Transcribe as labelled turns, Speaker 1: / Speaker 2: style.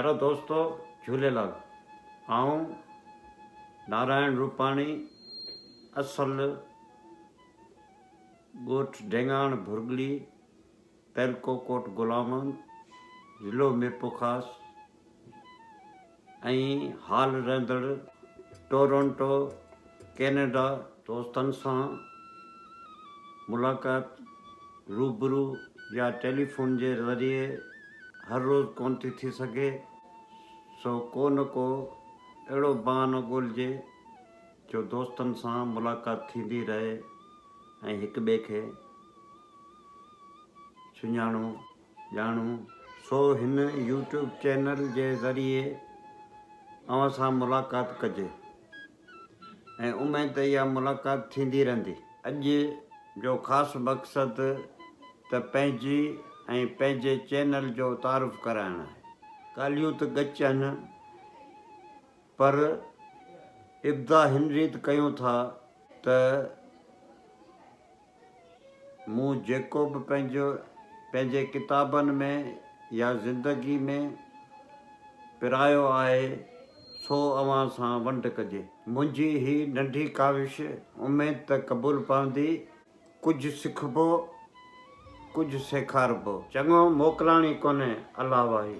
Speaker 1: प्यारो दोस्तों झूलेलाल। आऊं नारायण रूपाणी, असल ॻोठ ढेंगाण भुरगली, तहलको कोट गुलामन, ज़िलो मीरपुर ख़ास ऐं हाल रहंदड़ टोरंटो कैनेडा दोस्तनि सां मुलाक़ात रूबरू या टेलीफोन जे ज़रिए हर रोज़ कोन थी सघे, सो को न को अहिड़ो बहानो ॻोल्हिजे जो दोस्तनि सां मुलाक़ात थींदी रहे ऐं हिक ॿिए खे सुञाणूं ॼाणूं। सो हिन यूट्यूब चैनल जे ज़रिए अव्हां सां मुलाक़ात कजे ऐं उमेद इहा मुलाक़ात थींदी रहंदी। अॼु जो ख़ासि मक़सदु त पंहिंजी ऐं पंहिंजे चैनल जो तारुफ़ कराइणु आहे। ॻाल्हियूं त ॻच आहिनि, पर इब्दा हिन रीति कयूं था त मूं जेको बि पंहिंजे किताबनि में या ज़िंदगी में पिरायो आहे सो अव्हां सां वंड कजे। मुंहिंजी ही नंढी काविश उमेद त क़बूल पवंदी। कुझु सिखबो, कुझु सेखारिबो, चङो मोकिलाणी कोन्हे, अलाह वाही।